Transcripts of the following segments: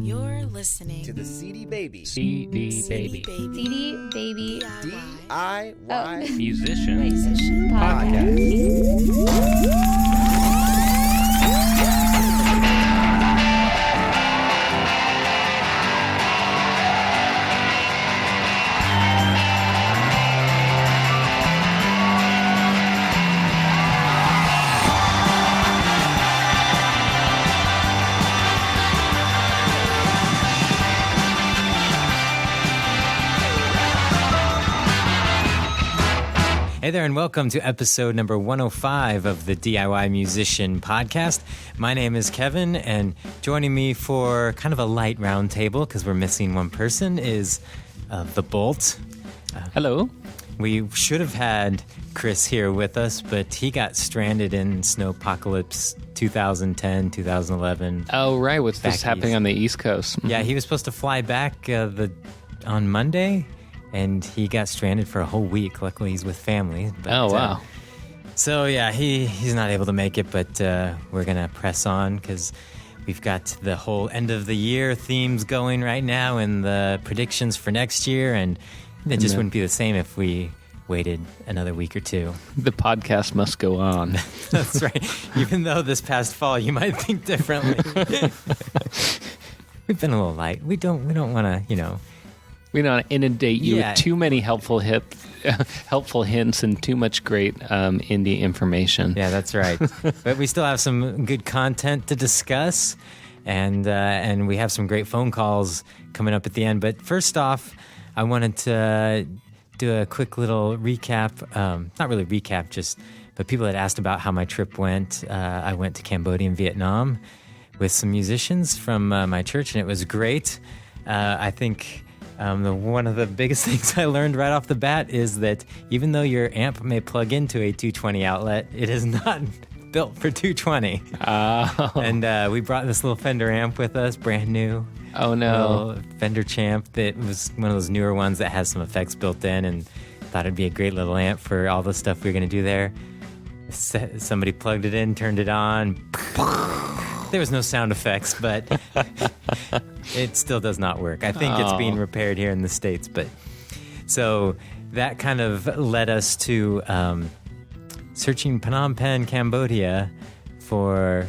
You're listening to the CD Baby CD Baby DIY Musician Podcast. Hey there, and welcome to episode number 105 of the DIY Musician Podcast. My name is Kevin, and joining me for kind of a light roundtable, because we're missing one person, is The Bolt. Hello. We should have had Chris here with us, but he got stranded in Snowpocalypse 2010, 2011. Oh, right. What's this Back happening east. on the East Coast? Yeah, he was supposed to fly back on Monday, and he got stranded for a whole week. Luckily, he's with family. But, Oh, wow. So, yeah, he's not able to make it, but we're going to press on because we've got the whole end of the year themes going right now and the predictions for next year, and it just wouldn't be the same if we waited another week or two. The podcast must go on. That's right. Even though this past fall you might think differently. We've been a little light. We don't want to, We don't inundate you Yeah. with too many helpful hints and too much great indie information. Yeah, that's right. But we still have some good content to discuss, and we have some great phone calls coming up at the end. But first off, I wanted to do a quick little recap. Not really recap, but people had asked about how my trip went. I went to Cambodia and Vietnam with some musicians from my church, and it was great. I think one of the biggest things I learned right off the bat is that even though your amp may plug into a 220 outlet, it is not built for 220. Oh. And we brought this little Fender amp with us, brand new. Oh, no. Little Fender Champ that was one of those newer ones that has some effects built in, and thought it'd be a great little amp for all the stuff we were going to do there. Somebody plugged it in, turned it on. There was no sound effects, but it still does not work. I think it's being repaired here in the States. But so that kind of led us to searching Phnom Penh, Cambodia for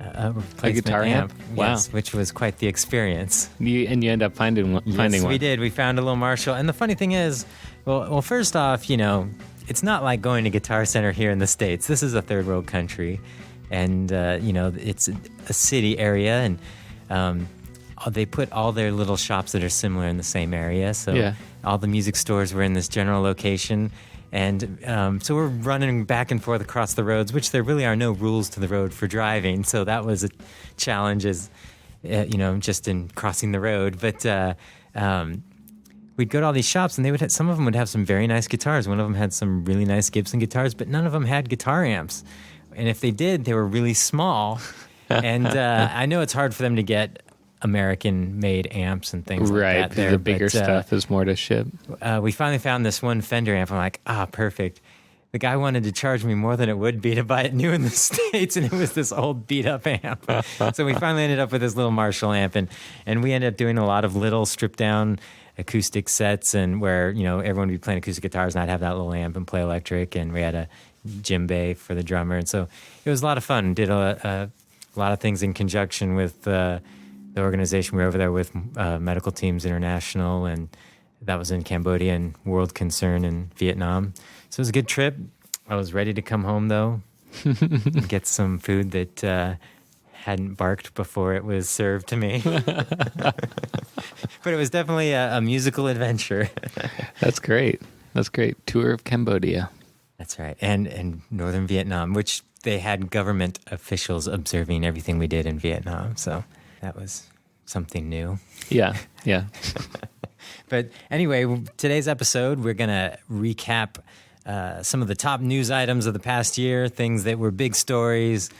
a replacement guitar amp? Wow. Yes, which was quite the experience. You end up finding one. Yes, we did. We found a little Marshall. And the funny thing is, well, first off, it's not like going to Guitar Center here in the States. This is a third world country. And, it's a city area, and they put all their little shops that are similar in the same area. So all the music stores were in this general location. And so we're running back and forth across the roads, which there really are no rules to the road for driving. So that was a challenge, just in crossing the road. But we'd go to all these shops, and some of them would have some very nice guitars. One of them had some really nice Gibson guitars, but none of them had guitar amps. And if they did, they were really small. And I know it's hard for them to get American-made amps and things like that. Right, the bigger stuff is more to ship. We finally found this one Fender amp. I'm like, perfect. The guy wanted to charge me more than it would be to buy it new in the States, and it was this old beat-up amp. So we finally ended up with this little Marshall amp, and we ended up doing a lot of little stripped-down acoustic sets, and where everyone would be playing acoustic guitars, and I'd have that little amp and play electric, and we had a djembe for the drummer, and so it was a lot of fun. Did a lot of things in conjunction with the organization. We were over there with Medical Teams International, and that was in Cambodia, and World Concern in Vietnam. So it was a good trip. I was ready to come home, though, and get some food that hadn't barked before it was served to me. But it was definitely a musical adventure. That's great. Tour of Cambodia. That's right. And northern Vietnam, which they had government officials observing everything we did in Vietnam. So that was something new. Yeah. But anyway, today's episode, we're going to recap some of the top news items of the past year, things that were big stories,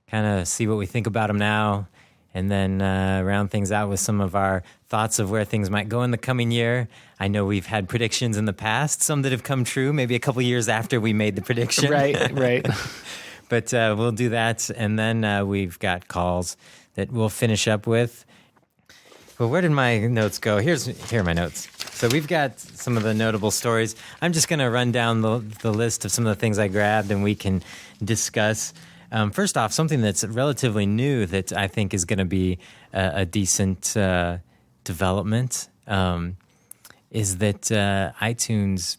kind of see what we think about them now, and then round things out with some of our thoughts of where things might go in the coming year. I know we've had predictions in the past, some that have come true, maybe a couple years after we made the prediction. Right. But we'll do that, and then we've got calls that we'll finish up with. Well, where did my notes go? Here are my notes. So we've got some of the notable stories. I'm just going to run down the list of some of the things I grabbed, and we can discuss. First off, something that's relatively new that I think is going to be a decent development is that iTunes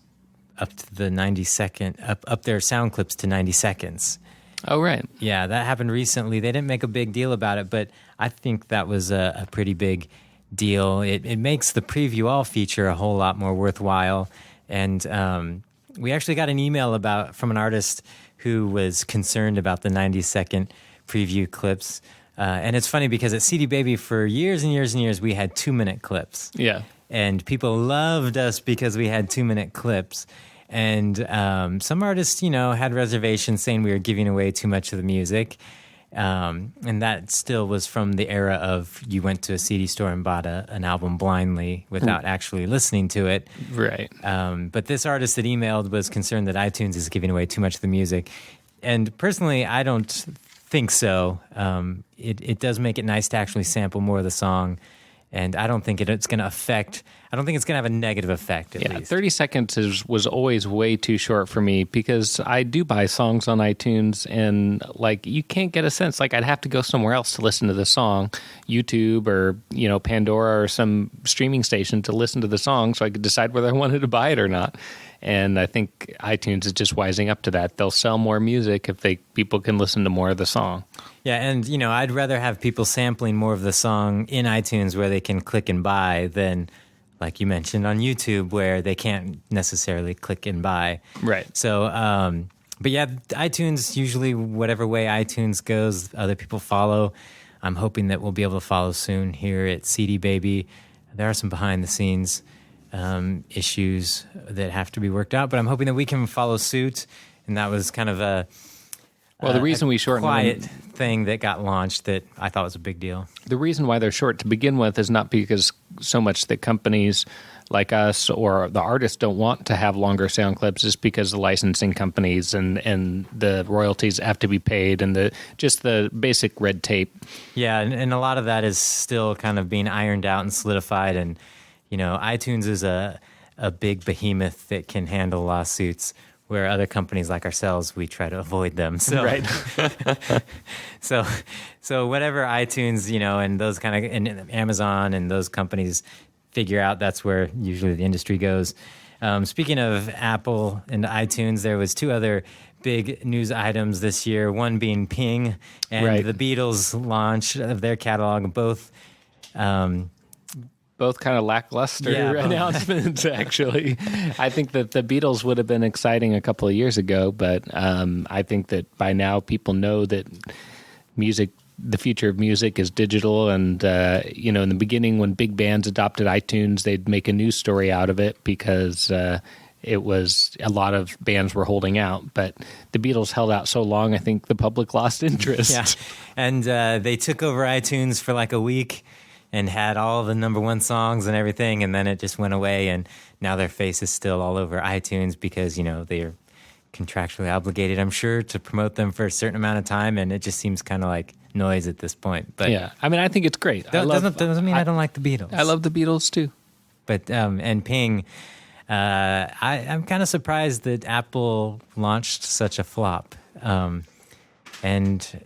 upped the 90-second, up their sound clips to 90 seconds. Oh, right. Yeah, that happened recently. They didn't make a big deal about it, but I think that was a pretty big deal. It makes the Preview All feature a whole lot more worthwhile. And we actually got an email from an artist who was concerned about the 90-second preview clips. And it's funny because at CD Baby for years and years and years, we had 2-minute clips. Yeah. And people loved us because we had 2-minute clips. And some artists, had reservations saying we were giving away too much of the music. And that still was from the era of you went to a CD store and bought an album blindly without actually listening to it. Right. But this artist that emailed was concerned that iTunes is giving away too much of the music. And personally, I don't think so. It does make it nice to actually sample more of the song. And I don't think it's going to have a negative effect, at least. 30 seconds was always way too short for me because I do buy songs on iTunes and, you can't get a sense. I'd have to go somewhere else to listen to the song, YouTube or, Pandora or some streaming station to listen to the song so I could decide whether I wanted to buy it or not. And I think iTunes is just wising up to that. They'll sell more music if people can listen to more of the song. Yeah, and, I'd rather have people sampling more of the song in iTunes where they can click and buy than, like you mentioned, on YouTube where they can't necessarily click and buy. Right. So, but yeah, iTunes, usually whatever way iTunes goes, other people follow. I'm hoping that we'll be able to follow soon here at CD Baby. There are some behind-the-scenes issues that have to be worked out, but I'm hoping that we can follow suit. And that was kind of the reason we shortened quiet thing that got launched that I thought was a big deal. The reason why they're short to begin with is not because so much that companies like us or the artists don't want to have longer sound clips, is because the licensing companies and the royalties have to be paid and the basic red tape. Yeah, and a lot of that is still kind of being ironed out and solidified. And iTunes is a big behemoth that can handle lawsuits, where other companies like ourselves, we try to avoid them. So, right. so whatever iTunes, and those kind of, and Amazon and those companies figure out, that's where usually the industry goes. Speaking of Apple and iTunes, there was 2 other big news items this year, one being Ping and the Beatles launch of their catalog, both kind of lackluster announcements, actually. I think that the Beatles would have been exciting a couple of years ago, but I think that by now people know that the future of music is digital. And, in the beginning when big bands adopted iTunes, they'd make a news story out of it because it was a lot of bands were holding out. But the Beatles held out so long, I think the public lost interest. Yeah, and they took over iTunes for like a week and had all the number 1 songs and everything, and then it just went away, and now their face is still all over iTunes because, they're contractually obligated, I'm sure, to promote them for a certain amount of time, and it just seems kind of like noise at this point. But yeah, I think it's great. Doesn't mean I don't like the Beatles. I love the Beatles, too. But, and Ping, I'm kind of surprised that Apple launched such a flop. And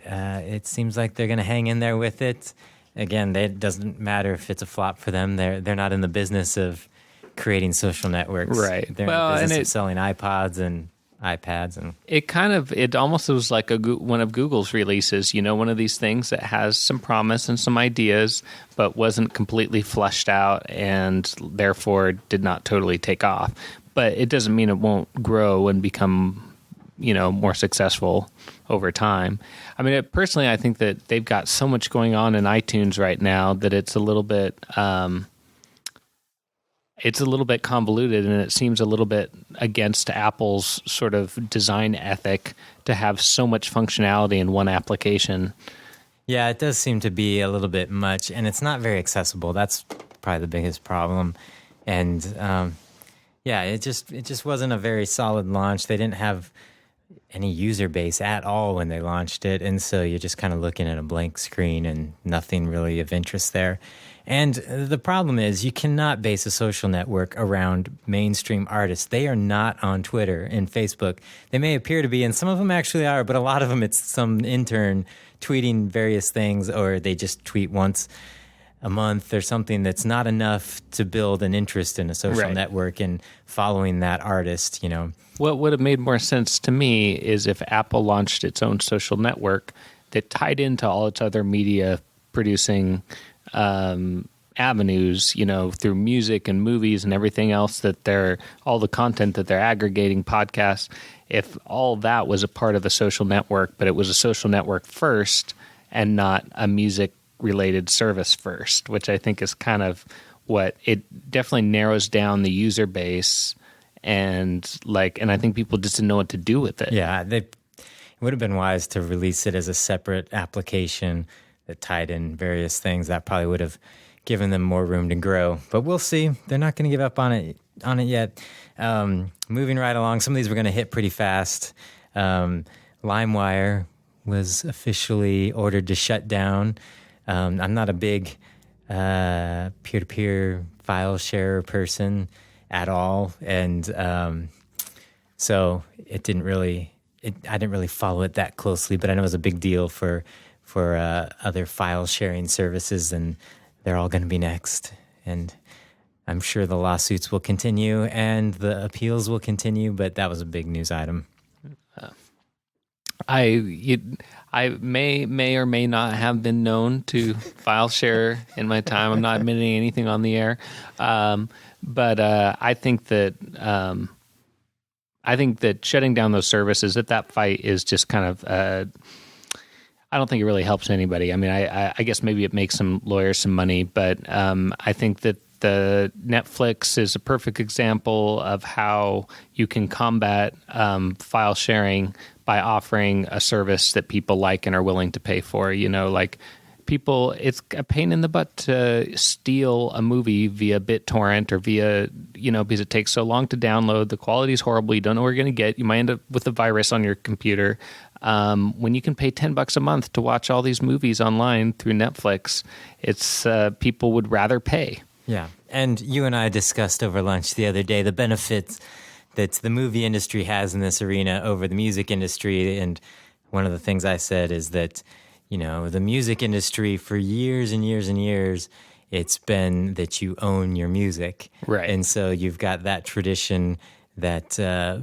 it seems like they're going to hang in there with it. Again, it doesn't matter if it's a flop for them. They're not in the business of creating social networks. Right. They're in the business of selling iPods and iPads. And it almost was like one of Google's releases, one of these things that has some promise and some ideas, but wasn't completely fleshed out and therefore did not totally take off. But it doesn't mean it won't grow and become more successful over time. Personally, I think that they've got so much going on in iTunes right now that it's a little bit convoluted, and it seems a little bit against Apple's sort of design ethic to have so much functionality in one application. Yeah, it does seem to be a little bit much, and it's not very accessible. That's probably the biggest problem. And it just wasn't a very solid launch. They didn't have any user base at all when they launched it. And so you're just kind of looking at a blank screen and nothing really of interest there. And the problem is you cannot base a social network around mainstream artists. They are not on Twitter and Facebook. They may appear to be, and some of them actually are, but a lot of them it's some intern tweeting various things, or they just tweet once a month or something that's not enough to build an interest in a social network and following that artist, you know. What would have made more sense to me is if Apple launched its own social network that tied into all its other media producing avenues, you know, through music and movies and everything else all the content that they're aggregating, podcasts. If all that was a part of a social network, but it was a social network first and not a music related service first, which I think is kind of what it definitely narrows down the user base, and I think people just didn't know what to do with it. Yeah, it would have been wise to release it as a separate application that tied in various things. That probably would have given them more room to grow. But we'll see. They're not going to give up on it yet. Moving right along, some of these we're going to hit pretty fast. LimeWire was officially ordered to shut down. I'm not a big peer-to-peer file share person at all, and so I didn't really follow it that closely. But I know it was a big deal for other file sharing services, and they're all going to be next. And I'm sure the lawsuits will continue and the appeals will continue. But that was a big news item. I may or may not have been known to file share in my time. I'm not admitting anything on the air, but I think that shutting down those services, that fight is just kind of. I don't think it really helps anybody. I mean, I guess maybe it makes some lawyers some money, but I think that the Netflix is a perfect example of how you can combat file sharing by offering a service that people like and are willing to pay for. You know, like people, it's a pain in the butt to steal a movie via BitTorrent or via, you know, because it takes so long to download. The quality is horrible. You don't know what you're going to get. You might end up with a virus on your computer. When you can pay $10 a month to watch all these movies online through Netflix, it's people would rather pay. Yeah, and you and I discussed over lunch the other day the benefits that the movie industry has in this arena over the music industry. And one of the things I said is that, you know, the music industry for years and years and years, it's been that you own your music. Right. And so you've got that tradition that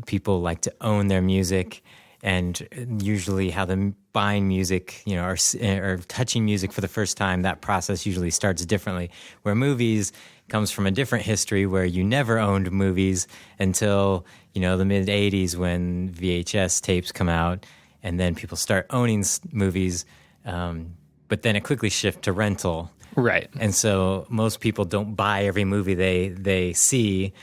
people like to own their music. And usually how them buying music, you know, or touching music for the first time, that process usually starts differently. Where movies comes from a different history where you never owned movies until, you know, the mid-'80s when VHS tapes come out, and then people start owning movies, but then it quickly shifts to rental. Right. And so most people don't buy every movie they see.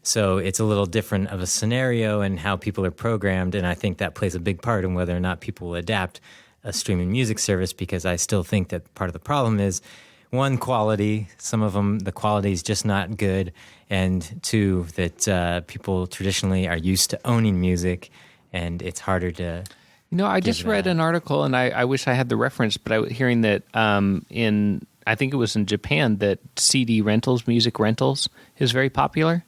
So it's a little different of a scenario and how people are programmed, and I think that plays a big part in whether or not people will adapt a streaming music service, because I still think that part of the problem is, one, quality. Some of them, the quality is just not good, and two, that people traditionally are used to owning music, and it's harder to... You know, I just read an article, and I wish I had the reference, but I was hearing that I think it was in Japan, that CD rentals, music rentals, is very popular.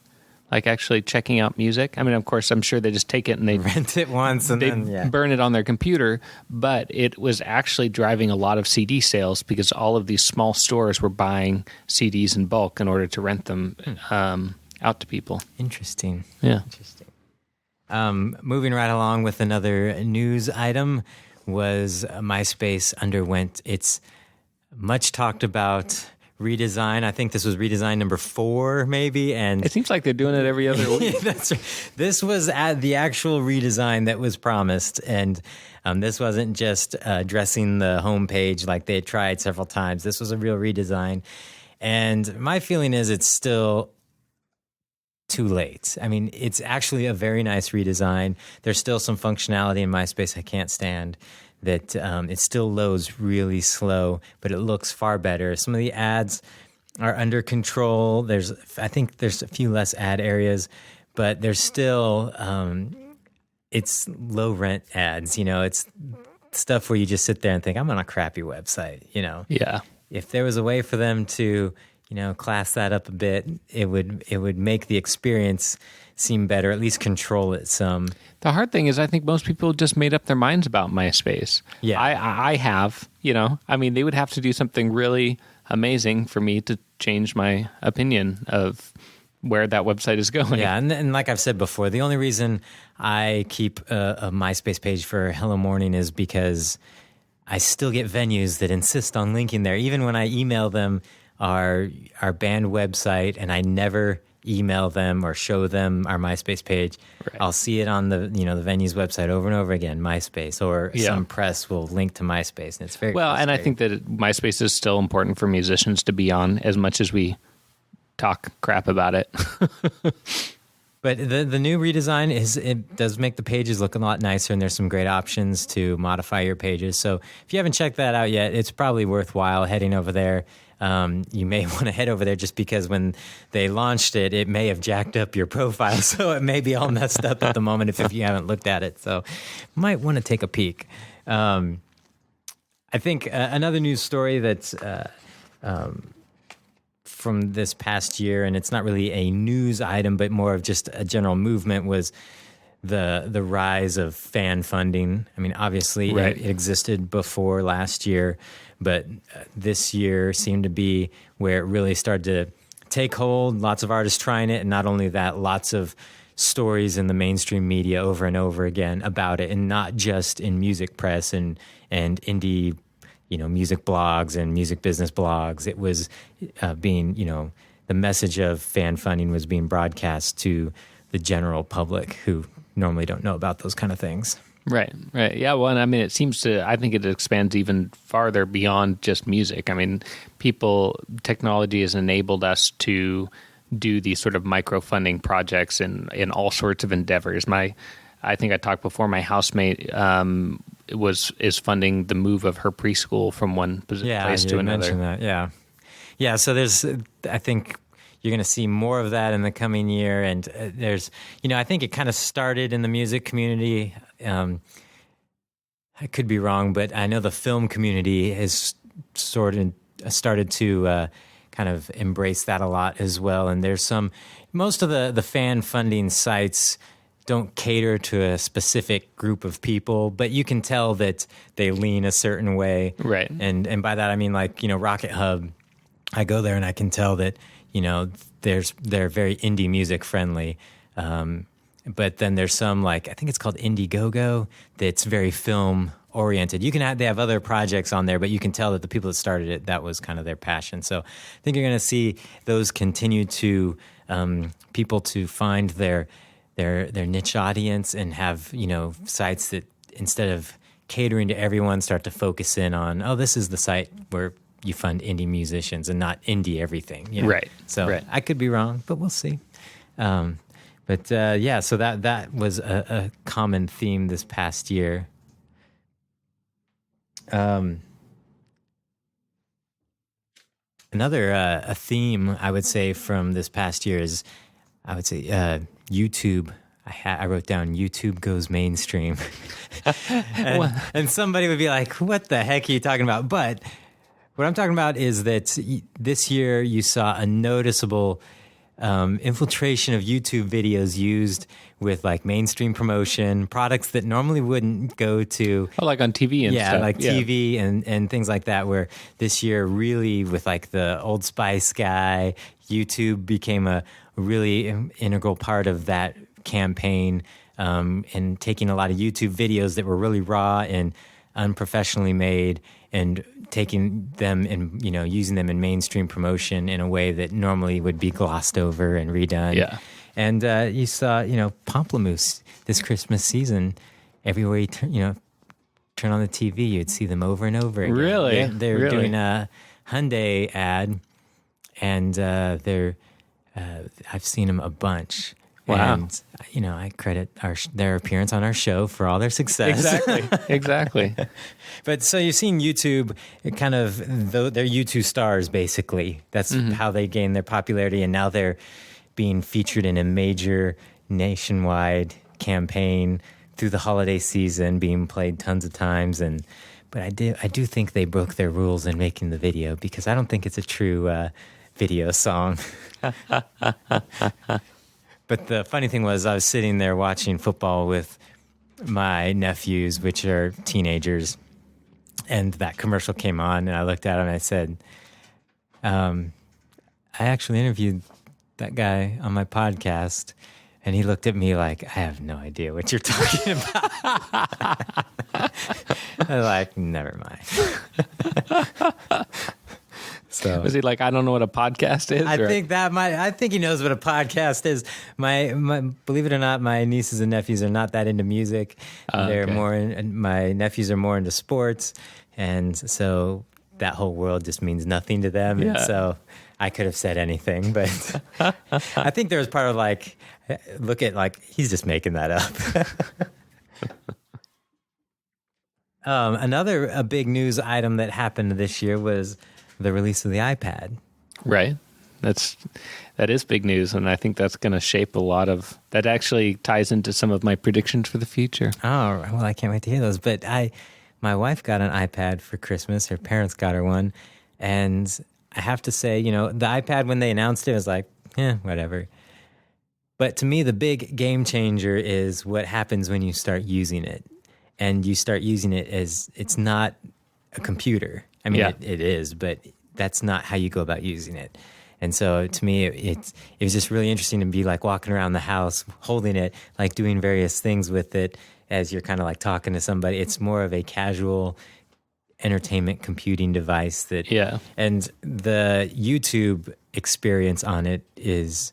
Like actually checking out music. I mean, of course, I'm sure they just take it and they rent it once and then burn it on their computer. But it was actually driving a lot of CD sales because all of these small stores were buying CDs in bulk in order to rent them out to people. Interesting. Yeah. Interesting. Moving right along with another news item was MySpace underwent its much talked about redesign. I think this was redesign number 4, maybe, and it seems like they're doing it every other week. That's right. This was the actual redesign that was promised, and this wasn't just addressing the homepage like they had tried several times. This was a real redesign, and my feeling is it's still too late. I mean, it's actually a very nice redesign. There's still some functionality in MySpace I can't stand. That it still loads really slow, but it looks far better. Some of the ads are under control. I think there's a few less ad areas, but there's still it's low rent ads. It's stuff where you just sit there and think, I'm on a crappy website. Yeah. If there was a way for them to, class that up a bit, it would make the experience seem better, at least control it some. The hard thing is I think most people just made up their minds about MySpace. Yeah. I have, they would have to do something really amazing for me to change my opinion of where that website is going. Yeah, and like I've said before, the only reason I keep a MySpace page for Hello Morning is because I still get venues that insist on linking there, even when I email them our band website, and I never email them or show them our MySpace page. Right. I'll see it on the the venue's website over and over again, MySpace, or some press will link to MySpace, and it's very and I think that MySpace is still important for musicians to be on, as much as we talk crap about it. But the new redesign it does make the pages look a lot nicer, and there's some great options to modify your pages. So if you haven't checked that out yet, it's probably worthwhile heading over there. You may want to head over there just because when they launched it, it may have jacked up your profile, so it may be all messed up at the moment if you haven't looked at it. So you might want to take a peek. I think another news story that's from this past year, and it's not really a news item, but more of just a general movement, was the rise of fan funding. I mean, obviously it existed before last year, but this year seemed to be where it really started to take hold. Lots of artists trying it, and not only that, lots of stories in the mainstream media over and over again about it, and not just in music press and indie music blogs and music business blogs. It was being, the message of fan funding was being broadcast to the general public who normally don't know about those kind of things. Right. Yeah, well, and I think it expands even farther beyond just music. I mean, technology has enabled us to do these sort of micro-funding projects in all sorts of endeavors. I think I talked before, my housemate is funding the move of her preschool from one place to another. Mentioned that. Yeah. So I think you're going to see more of that in the coming year. And there's, I think it kind of started in the music community. I could be wrong, but I know the film community has started to kind of embrace that a lot as well. And there's most of the fan funding sites don't cater to a specific group of people, but you can tell that they lean a certain way. Right. And by that I mean, like, Rocket Hub, I go there and I can tell that, they're very indie music friendly. But then there's some, like, I think it's called Indiegogo, that's very film oriented. They have other projects on there, but you can tell that the people that started it, that was kind of their passion. So I think you're going to see those continue to people to find their niche audience, and have, sites that, instead of catering to everyone, start to focus in on, this is the site where you fund indie musicians and not indie everything. Right. So I could be wrong, but we'll see. So that was a common theme this past year. Another a theme I would say from this past year is, YouTube. I wrote down YouTube goes mainstream. and somebody would be like, what the heck are you talking about? But what I'm talking about is that this year you saw a noticeable infiltration of YouTube videos used with, like, mainstream promotion, products that normally wouldn't go to... Oh, like on TV and stuff. TV and things like that, where this year really, with, like, the Old Spice guy, YouTube became a really integral part of that campaign, and taking a lot of YouTube videos that were really raw and unprofessionally made, and taking them and using them in mainstream promotion in a way that normally would be glossed over and redone. Yeah. And you saw Pomplamoose this Christmas season. Everywhere you turn on the TV, you'd see them over and over again. Really? Yeah, they're doing a Hyundai ad, and I've seen them a bunch. Wow. And, I credit their appearance on our show for all their success. Exactly. But so you've seen YouTube kind of, they're YouTube stars, basically. That's how they gain their popularity. And now they're being featured in a major nationwide campaign through the holiday season, being played tons of times. But I do think they broke their rules in making the video, because I don't think it's a true video song. But the funny thing was, I was sitting there watching football with my nephews, which are teenagers, and that commercial came on, and I looked at him and I said, I actually interviewed that guy on my podcast. And he looked at me like, I have no idea what you're talking about. I was like, never mind. So Was he like, I don't know what a podcast is? I think he knows what a podcast is. My believe it or not, my nieces and nephews are not that into music. They're okay. My nephews are more into sports. And so that whole world just means nothing to them. Yeah. And so I could have said anything, but I think there was part of like, look at like, he's just making that up. A big news item that happened this year was the release of the iPad. Right. That is big news, and I think that's going to shape a lot of that. Actually ties into some of my predictions for the future. Oh, well, I can't wait to hear those. But my wife got an iPad for Christmas. Her parents got her one, and I have to say, the iPad, when they announced it, was like, whatever. But to me, the big game changer is what happens when you start using it. And you start using it as, it's not a computer. I mean, it is, but that's not how you go about using it. And so to me, it was just really interesting to be like walking around the house, holding it, like doing various things with it as you're kind of like talking to somebody. It's more of a casual entertainment computing device and the YouTube experience on it is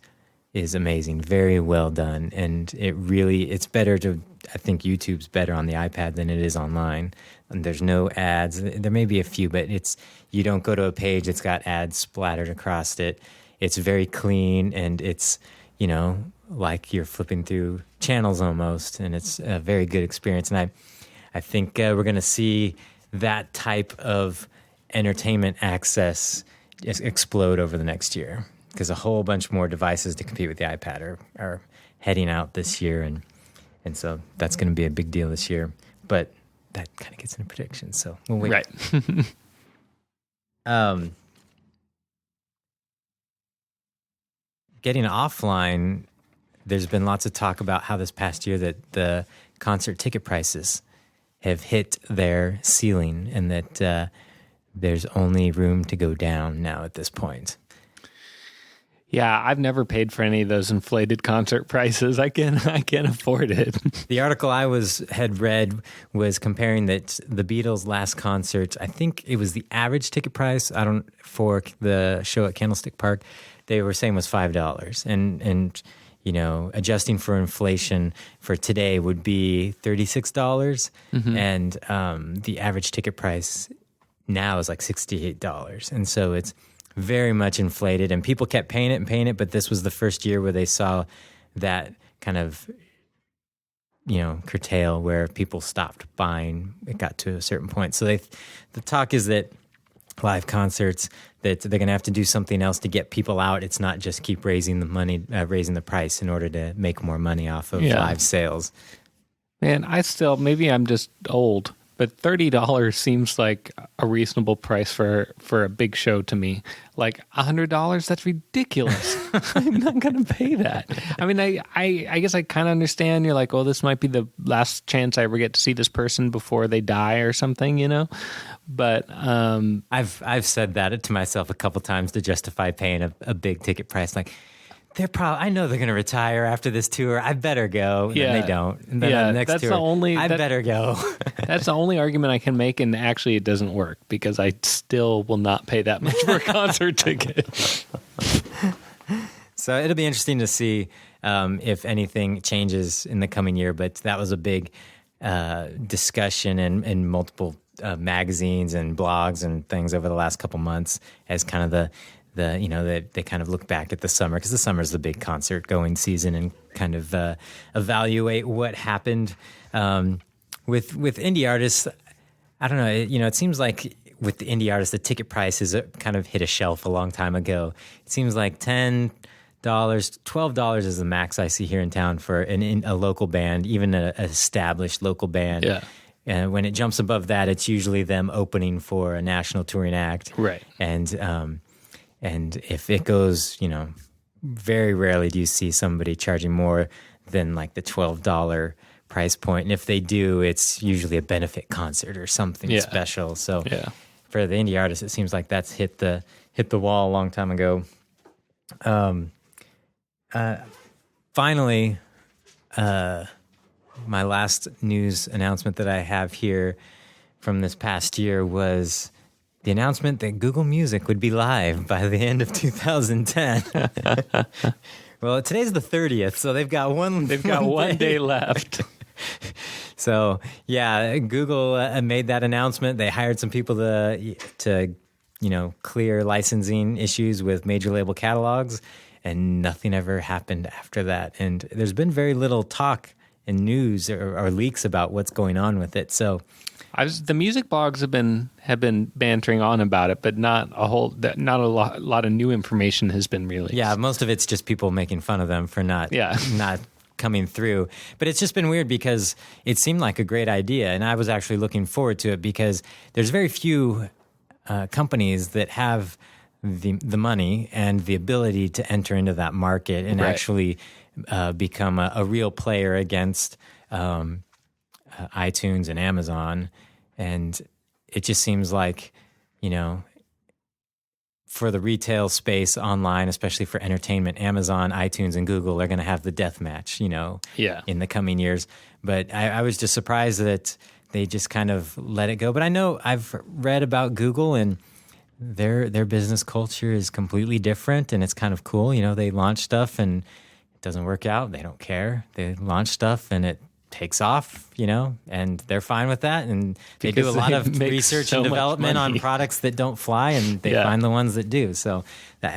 amazing, very well done, and it's better I think YouTube's better on the iPad than it is online. And there's no ads. There may be a few, but you don't go to a page that's got ads splattered across it. It's very clean, and it's like you're flipping through channels almost, and it's a very good experience. And I think we're going to see that type of entertainment access explode over the next year, because a whole bunch more devices to compete with the iPad are heading out this year, and so that's going to be a big deal this year. But that kind of gets into predictions, so we'll wait. Right. Getting offline, there's been lots of talk about how this past year that the concert ticket prices have hit their ceiling, and that there's only room to go down now at this point. Yeah, I've never paid for any of those inflated concert prices. I can't afford it. The article I had read was comparing that the Beatles' last concert, I think it was the average ticket price, for the show at Candlestick Park, they were saying was $5. And adjusting for inflation for today would be $36. Mm-hmm. And the average ticket price now is like $68. And so it's very much inflated, and people kept paying it, but this was the first year where they saw that kind of, curtail, where people stopped buying. It got to a certain point. So the talk is that live concerts, that they're going to have to do something else to get people out. It's not just keep raising the price in order to make more money off of live sales. Man, maybe I'm just old, but $30 seems like a reasonable price for a big show to me. Like $100, that's ridiculous. I'm not going to pay that. I mean, I guess I kind of understand. You're like, oh, this might be the last chance I ever get to see this person before they die or something, But I've said that to myself a couple times to justify paying a big ticket price. Like, I know they're going to retire after this tour. I better go. And then they don't. And then the next tour, I better go. That's the only argument I can make, and actually it doesn't work, because I still will not pay that much for a concert ticket. So it'll be interesting to see if anything changes in the coming year. But that was a big discussion in multiple magazines and blogs and things over the last couple months, as kind of they kind of look back at the summer, because the summer is the big concert going season, and kind of evaluate what happened with indie artists. I don't know. It seems like with the indie artists, the ticket prices kind of hit a shelf a long time ago. It seems like 10 $12 is the max I see here in town for a local band, even an established local band. Yeah. And when it jumps above that, it's usually them opening for a national touring act. Right. And if it goes, very rarely do you see somebody charging more than like the $12 price point. And if they do, it's usually a benefit concert or something special. So for the indie artist, it seems like that's hit the wall a long time ago. Finally, my last news announcement that I have here from this past year was the announcement that Google Music would be live by the end of 2010. Well, today's the 30th, so they've got one day left. So, yeah, Google made that announcement. They hired some people to clear licensing issues with major label catalogs, and nothing ever happened after that. And there's been very little talk and news or leaks about what's going on with it. So, the music blogs have been bantering on about it, but not a lot of new information has been released. Yeah, most of it's just people making fun of them for not coming through. But it's just been weird because it seemed like a great idea, and I was actually looking forward to it because there's very few companies that have the money and the ability to enter into that market and actually become a real player against iTunes and Amazon. And it just seems like, for the retail space online, especially for entertainment, Amazon, iTunes, and Google are going to have the death match, in the coming years. But I was just surprised that they just kind of let it go. But I know I've read about Google, and their business culture is completely different, and it's kind of cool. They launch stuff and it doesn't work out. They don't care. They launch stuff and it takes off, and they're fine with that. And they do a lot of research and development on products that don't fly, and they find the ones that do. So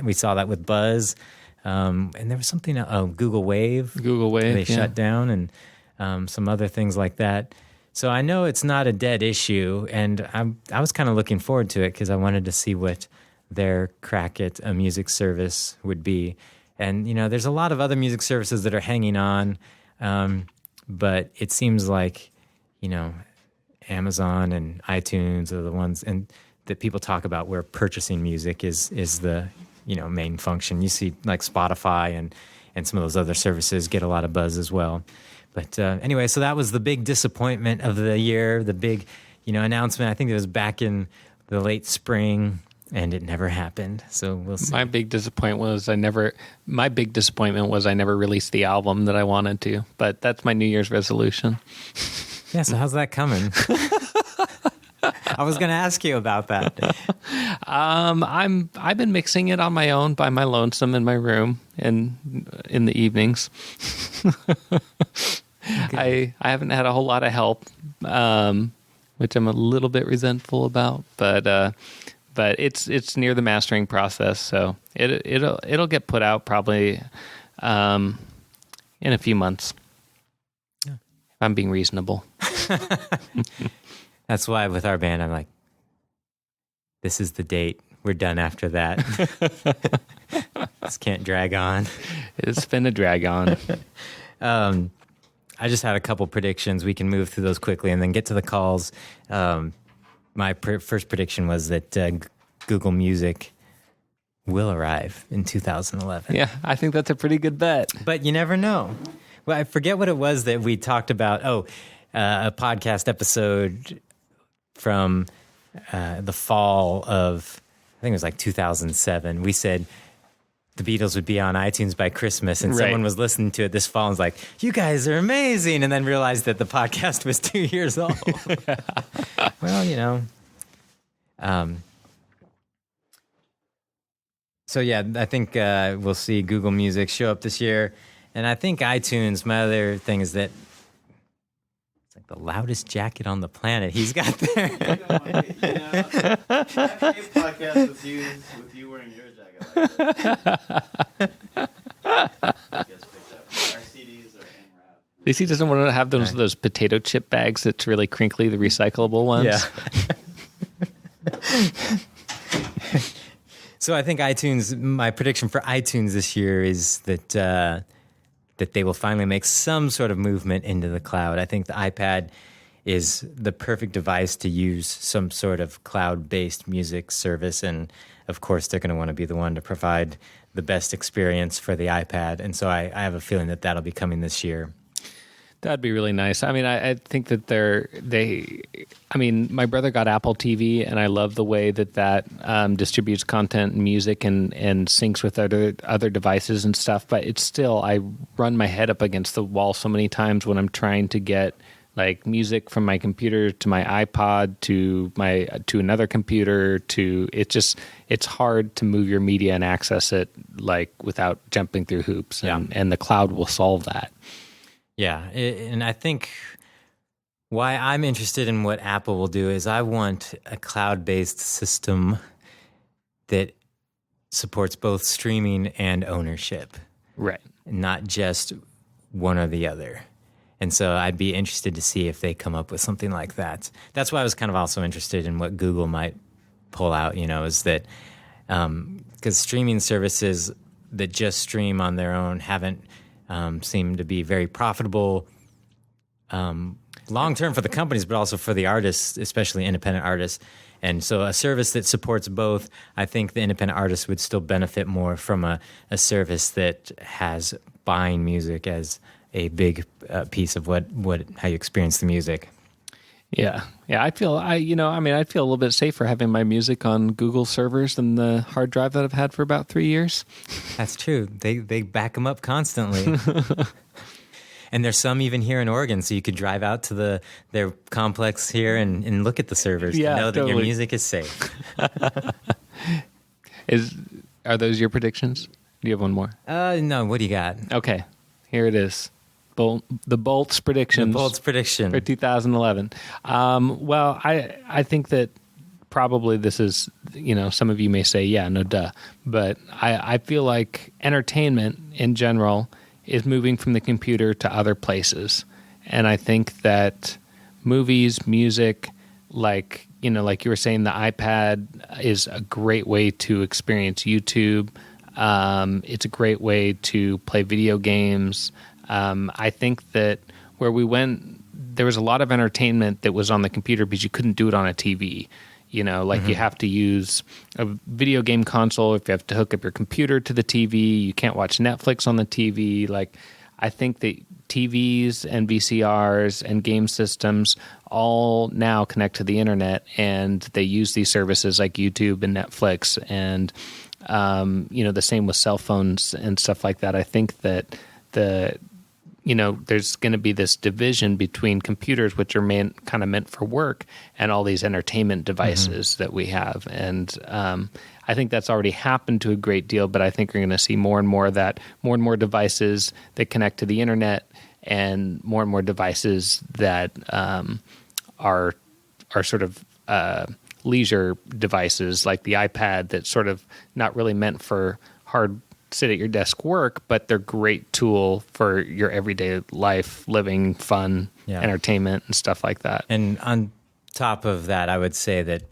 we saw that with Buzz. And there was something, Google Wave. They shut down, and some other things like that. So I know it's not a dead issue, and I was kind of looking forward to it because I wanted to see what their crack at a music service would be. And, there's a lot of other music services that are hanging on, but it seems like, Amazon and iTunes are the ones and that people talk about where purchasing music is the, main function. You see like Spotify and some of those other services get a lot of buzz as well. But anyway, so that was the big disappointment of the year, the big, announcement. I think it was back in the late spring, and it never happened. So we'll see. My big disappointment was I never released the album that I wanted to. But that's my New Year's resolution. Yeah. So how's that coming? I was going to ask you about that. I've been mixing it on my own by my lonesome in my room and in the evenings. Okay. I haven't had a whole lot of help, which I'm a little bit resentful about, but it's near the mastering process, so it'll get put out probably in a few months. Yeah. If I'm being reasonable. That's why with our band, I'm like, this is the date. We're done after that. This can't drag on. It's been a drag on. I just had a couple predictions. We can move through those quickly and then get to the calls. My first prediction was that Google Music will arrive in 2011. Yeah, I think that's a pretty good bet. But you never know. Well, I forget what it was that we talked about. A podcast episode from the fall of, I think it was like 2007. We said the Beatles would be on iTunes by Christmas, and someone was listening to it this fall and was like, you guys are amazing, and then realized that the podcast was 2 years old. Well, so yeah, I think we'll see Google Music show up this year. And I think iTunes, my other thing is that it's like the loudest jacket on the planet he's got there. I podcast with you wearing your jacket like that. Our CDs are in wrap. DC doesn't want to have those potato chip bags that's really crinkly, the recyclable ones. Yeah. So I think my prediction for iTunes this year is that that they will finally make some sort of movement into the cloud. I think the iPad is the perfect device to use some sort of cloud-based music service. And of course, they're going to want to be the one to provide the best experience for the iPad. And so I have a feeling that that'll be coming this year. That'd be really nice. I mean, I think that my brother got Apple TV, and I love the way that distributes content and music and syncs with other devices and stuff. But it's still, I run my head up against the wall so many times when I'm trying to get like music from my computer to my iPod to another computer it's hard to move your media and access it like without jumping through hoops. And the cloud will solve that. Yeah, and I think why I'm interested in what Apple will do is I want a cloud-based system that supports both streaming and ownership. Right. Not just one or the other. And so I'd be interested to see if they come up with something like that. That's why I was kind of also interested in what Google might pull out, is that because streaming services that just stream on their own haven't seem to be very profitable long-term for the companies, but also for the artists, especially independent artists. And so a service that supports both, I think the independent artists would still benefit more from a service that has buying music as a big piece of how you experience the music. Yeah. I'd feel a little bit safer having my music on Google servers than the hard drive that I've had for about 3 years. That's true. They back them up constantly. And there's some even here in Oregon, so you could drive out to their complex here and look at the servers to know that your music is safe. Are those your predictions? Do you have one more? No. What do you got? Okay, here it is. The Bolts predictions. The Bolts prediction for 2011. Well, I think that probably this is, some of you may say, yeah, no duh. But I feel like entertainment in general is moving from the computer to other places. And I think that movies, music, like you were saying, the iPad is a great way to experience YouTube. It's a great way to play video games. I think that where we went, there was a lot of entertainment that was on the computer because you couldn't do it on a TV. You have to use a video game console. If you have to hook up your computer to the TV, you can't watch Netflix on the TV. Like, I think that TVs and VCRs and game systems all now connect to the internet, and they use these services like YouTube and Netflix, and the same with cell phones and stuff like that. I think that there's going to be this division between computers, which are kind of meant for work, and all these entertainment devices that we have. And I think that's already happened to a great deal, but I think we're going to see more and more of that, more and more devices that connect to the internet, and more devices that are sort of leisure devices, like the iPad, that's sort of not really meant for hard sit at your desk work, but they're great tool for your everyday life, living, fun, entertainment, and stuff like that. And on top of that, I would say that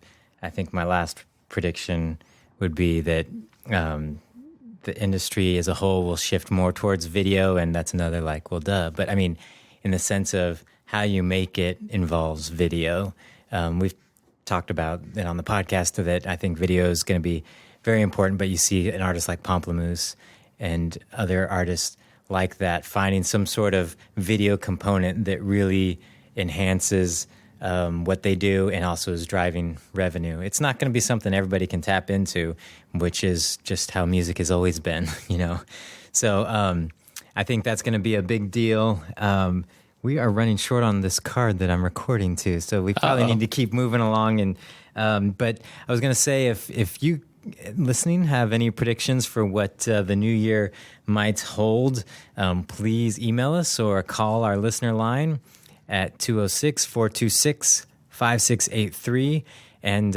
I think my last prediction would be that the industry as a whole will shift more towards video, and that's another duh. But I mean, in the sense of how you make it involves video. We've talked about it on the podcast that I think video is going to be very important, but you see an artist like Pomplamoose and other artists like that finding some sort of video component that really enhances what they do and also is driving revenue. It's not going to be something everybody can tap into, which is just how music has always been, So I think that's going to be a big deal. We are running short on this card that I'm recording to, so we probably need to keep moving along. And but I was going to say, if you listening have any predictions for what the new year might hold, please email us or call our listener line at 206-426-5683. And,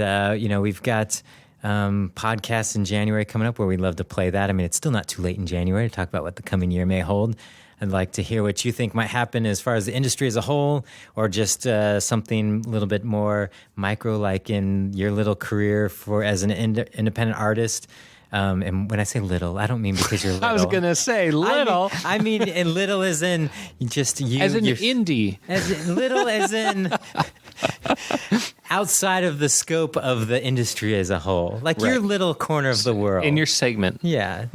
we've got podcasts in January coming up where we'd love to play that. I mean, it's still not too late in January to talk about what the coming year may hold. I'd like to hear what you think might happen as far as the industry as a whole, or just something a little bit more micro, like in your little career for as an independent artist. And when I say little, I don't mean because you're little. I was going to say little. I mean and little as in just you. As in indie. As little as in outside of the scope of the industry as a whole. Like your little corner of the world. In your segment. Yeah.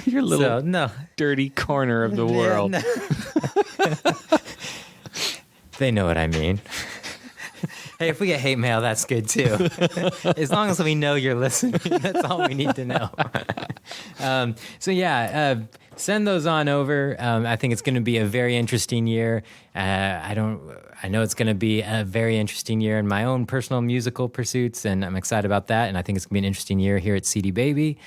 Your little dirty corner of the world. No. They know what I mean. Hey, if we get hate mail, that's good too. As long as we know you're listening, that's all we need to know. Send those on over. I think it's going to be a very interesting year. I know it's going to be a very interesting year in my own personal musical pursuits, and I'm excited about that. And I think it's going to be an interesting year here at CD Baby.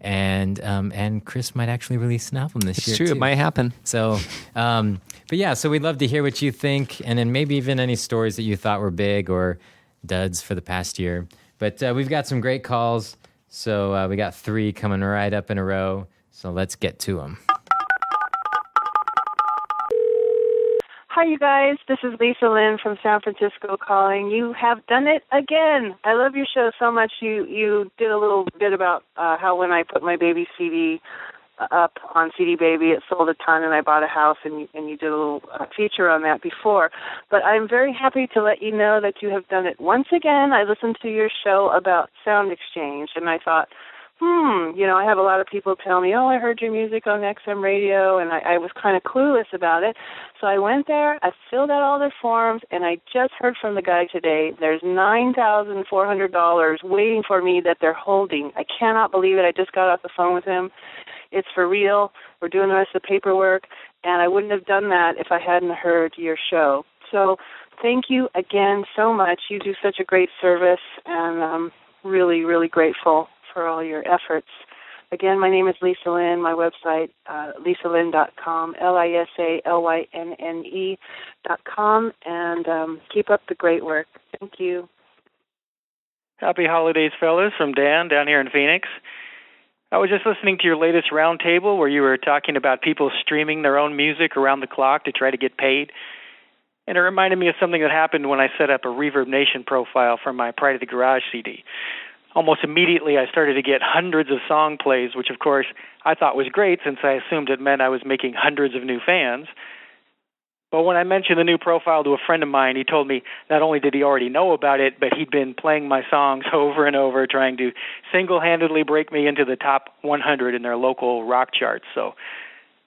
And Chris might actually release an album this year. It's true. Too. It might happen. So, so we'd love to hear what you think, and then maybe even any stories that you thought were big or duds for the past year. But we've got some great calls. So we got 3 coming right up in a row. So let's get to them. Hi, you guys. This is Lisa Lynn from San Francisco calling. You have done it again. I love your show so much. You did a little bit about how when I put my baby CD up on CD Baby, it sold a ton, and I bought a house, and you did a little feature on that before. But I'm very happy to let you know that you have done it once again. I listened to your show about Sound Exchange, and I thought, I have a lot of people tell me, I heard your music on XM radio, and I was kind of clueless about it. So I went there, I filled out all their forms, and I just heard from the guy today, there's $9,400 waiting for me that they're holding. I cannot believe it. I just got off the phone with him. It's for real. We're doing the rest of the paperwork, and I wouldn't have done that if I hadn't heard your show. So thank you again so much. You do such a great service, and I'm really, really grateful for all your efforts. Again, my name is Lisa Lynn. My website, lisalynn.com, lisalynne.com, and keep up the great work. Thank you. Happy holidays, fellas, from Dan down here in Phoenix. I was just listening to your latest Roundtable where you were talking about people streaming their own music around the clock to try to get paid. And it reminded me of something that happened when I set up a Reverb Nation profile for my Pride of the Garage CD. Almost immediately, I started to get hundreds of song plays, which, of course, I thought was great since I assumed it meant I was making hundreds of new fans. But when I mentioned the new profile to a friend of mine, he told me not only did he already know about it, but he'd been playing my songs over and over, trying to single-handedly break me into the top 100 in their local rock charts. So,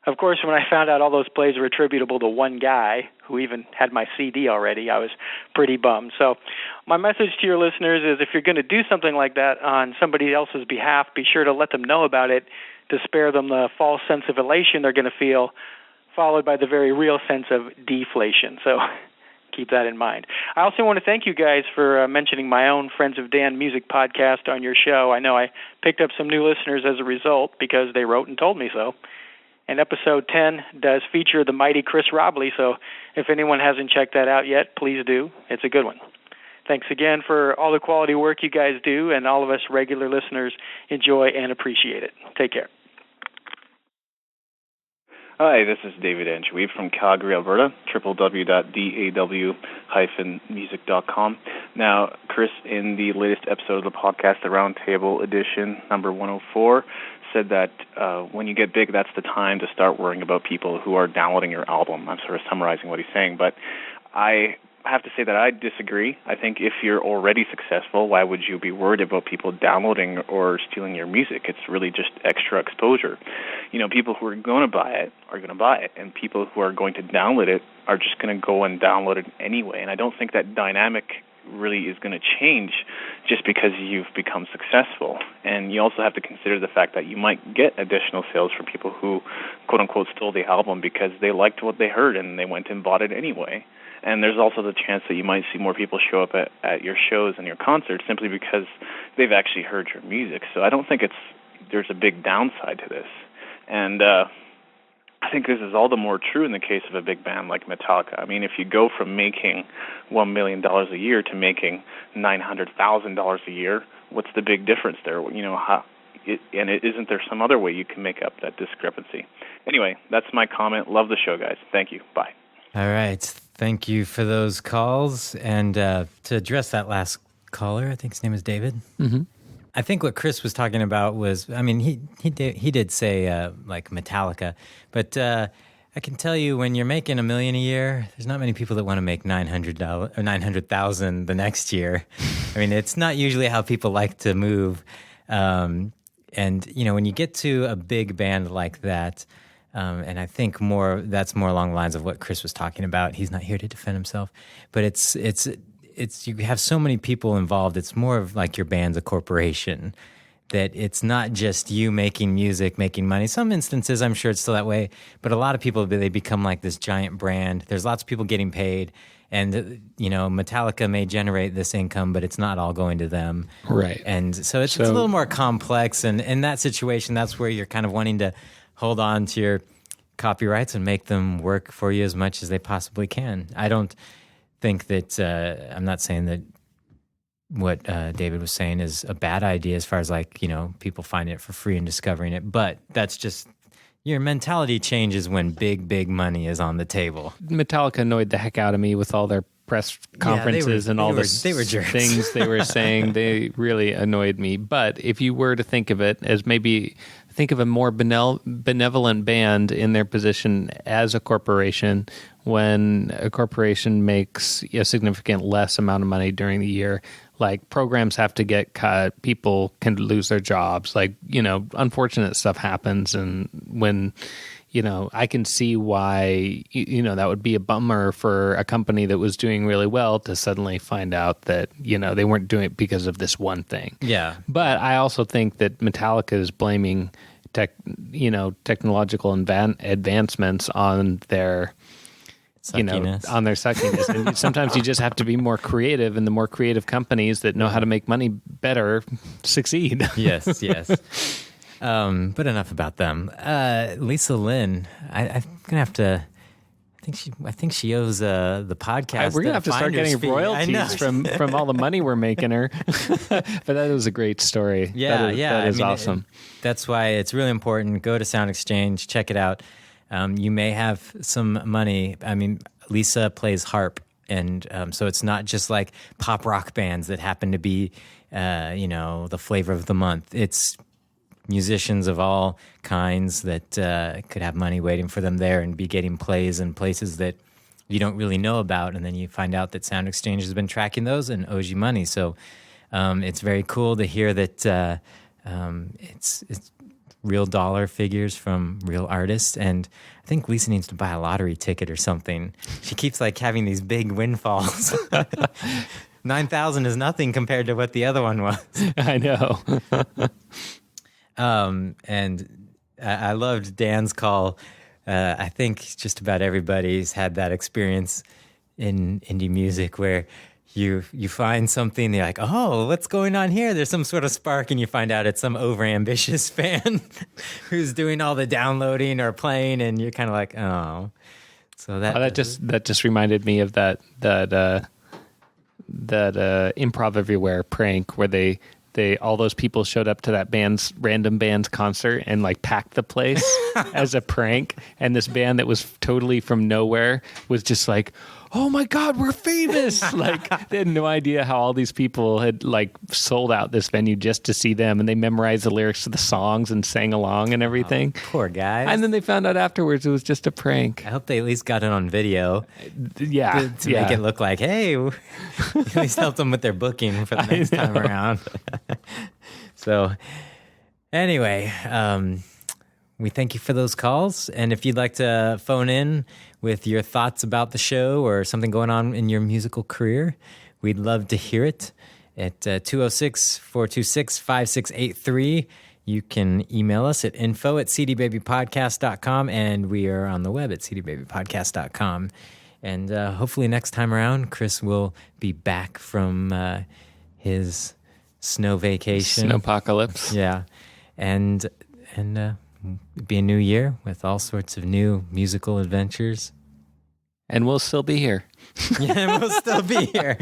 of course, when I found out all those plays were attributable to one guy who even had my CD already, I was pretty bummed. So my message to your listeners is if you're going to do something like that on somebody else's behalf, be sure to let them know about it to spare them the false sense of elation they're going to feel, followed by the very real sense of deflation. So keep that in mind. I also want to thank you guys for mentioning my own Friends of Dan music podcast on your show. I know I picked up some new listeners as a result because they wrote and told me so. And episode 10 does feature the mighty Chris Robley, so if anyone hasn't checked that out yet, please do. It's a good one. Thanks again for all the quality work you guys do, and all of us regular listeners enjoy and appreciate it. Take care. Hi, this is David Anchoui from Calgary, Alberta, www.daw-music.com. Now, Chris, in the latest episode of the podcast, the Roundtable edition, number 104, said that when you get big, that's the time to start worrying about people who are downloading your album. I'm sort of summarizing what he's saying, but I have to say that I disagree. I think if you're already successful, why would you be worried about people downloading or stealing your music? It's really just extra exposure. You know, people who are going to buy it are going to buy it, and people who are going to download it are just going to go and download it anyway. And I don't think that dynamic really is going to change just because you've become successful. And you also have to consider the fact that you might get additional sales from people who, quote-unquote, stole the album because they liked what they heard and they went and bought it anyway. And there's also the chance that you might see more people show up at your shows and your concerts simply because they've actually heard your music. So I don't think there's a big downside to this. And I think this is all the more true in the case of a big band like Metallica. I mean, if you go from making $1 million a year to making $900,000 a year, what's the big difference there? You know, isn't there some other way you can make up that discrepancy? Anyway, that's my comment. Love the show, guys. Thank you. Bye. All right. Thank you for those calls. And to address that last caller, I think his name is David. Mm-hmm. I think what Chris was talking about was, I mean, he did say like Metallica, but I can tell you when you're making $1 million a year, there's not many people that want to make $900 or 900,000 the next year. I mean, it's not usually how people like to move. And you know, when you get to a big band like that, and I think that's more along the lines of what Chris was talking about. He's not here to defend himself, but it's you have so many people involved. It's more of like your band's a corporation, that it's not just you making music, making money. Some instances, I'm sure it's still that way, but a lot of people, they become like this giant brand. There's lots of people getting paid, and you know, Metallica may generate this income, but it's not all going to them. Right. And so it's a little more complex, and in that situation, that's where you're kind of wanting to hold on to your copyrights and make them work for you as much as they possibly can. I don't think that, I'm not saying that what David was saying is a bad idea as far as like, you know, people finding it for free and discovering it, but that's just, your mentality changes when big money is on the table. Metallica annoyed the heck out of me with all their press conferences and all the things they were saying. They really annoyed me. But if you were to think of it as maybe think of a more benevolent band in their position as a corporation, when a corporation makes a significant less amount of money during the year, like programs have to get cut, people can lose their jobs, like, you know, unfortunate stuff happens. And when, you know, I can see why, you know, that would be a bummer for a company that was doing really well to suddenly find out that, you know, they weren't doing it because of this one thing. Yeah. But I also think that Metallica is blaming technological advancements on their suckiness. On their suckiness. And sometimes you just have to be more creative, and the more creative companies that know how to make money better succeed. Yes. But enough about them. Lisa Lynn, I'm gonna have to. I think she owes the podcast. We're gonna have to start getting royalties from all the money we're making her. But that was a great story. Yeah, that is awesome. That's why it's really important. Go to Sound Exchange, check it out. You may have some money. I mean, Lisa plays harp, and so it's not just like pop rock bands that happen to be, the flavor of the month. It's musicians of all kinds that could have money waiting for them there and be getting plays in places that you don't really know about, and then you find out that Sound Exchange has been tracking those and owes you money. So it's very cool to hear that it's real dollar figures from real artists. And I think Lisa needs to buy a lottery ticket or something. She keeps like having these big windfalls. 9,000 is nothing compared to what the other one was. I know. And I loved Dan's call. I think just about everybody's had that experience in indie music where you find something, they're like, oh, what's going on here? There's some sort of spark, and you find out it's some overambitious fan who's doing all the downloading or playing, and you're kind of like, oh. So that just reminded me of that Improv Everywhere prank where they all those people showed up to that random band's concert and like packed the place as a prank, and this band that was totally from nowhere was just like, oh my God, we're famous. Like, they had no idea how all these people had like sold out this venue just to see them, and they memorized the lyrics to the songs and sang along and everything. Oh, poor guys. And then they found out afterwards it was just a prank. I hope they at least got it on video. Yeah. To make it look like, hey, we at least helped them with their booking for the next time around. So anyway, we thank you for those calls. And if you'd like to phone in with your thoughts about the show or something going on in your musical career, we'd love to hear it at 206-426-5683. You can email us at info@cdbabypodcast.com, and we are on the web at cdbabypodcast.com. And hopefully next time around, Chris will be back from his snow vacation. Snowpocalypse. Yeah. And be a new year with all sorts of new musical adventures. And we'll still be here. Yeah, we'll still be here.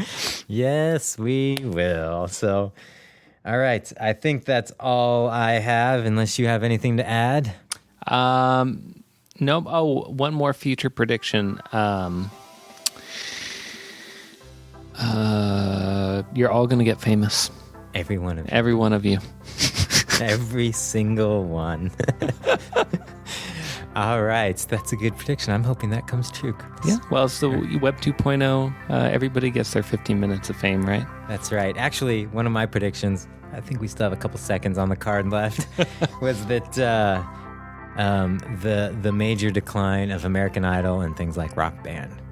Yes, we will. So All right. I think that's all I have, unless you have anything to add. Nope. Oh, one more future prediction. You're all going to get famous. Every one of you. Every one of you. Every single one. All right. That's a good prediction. I'm hoping that comes true, Chris. Yeah. Well, it's the Web 2.0. Everybody gets their 15 minutes of fame, right? That's right. Actually, one of my predictions, I think we still have a couple seconds on the card left, was that the major decline of American Idol and things like Rock Band.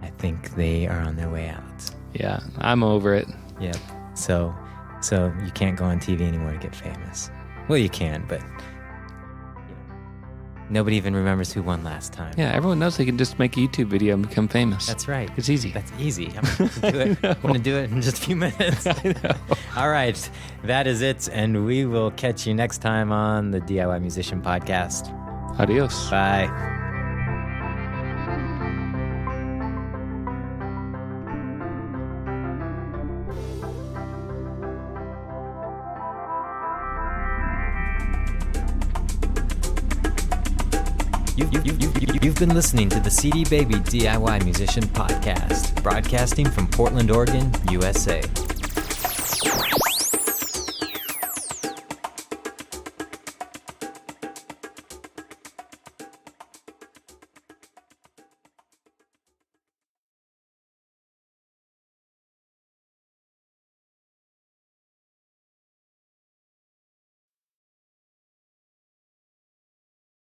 I think they are on their way out. Yeah. I'm over it. Yep. So you can't go on TV anymore to get famous. Well, you can, but nobody even remembers who won last time. Yeah. Everyone knows they can just make a YouTube video and become famous. That's right. It's easy. That's easy. I'm going to do it. I'm going to do it in just a few minutes. I know. All right. That is it. And we will catch you next time on the DIY Musician Podcast. Adios. Bye. You've been listening to the CD Baby DIY Musician Podcast, broadcasting from Portland, Oregon, USA.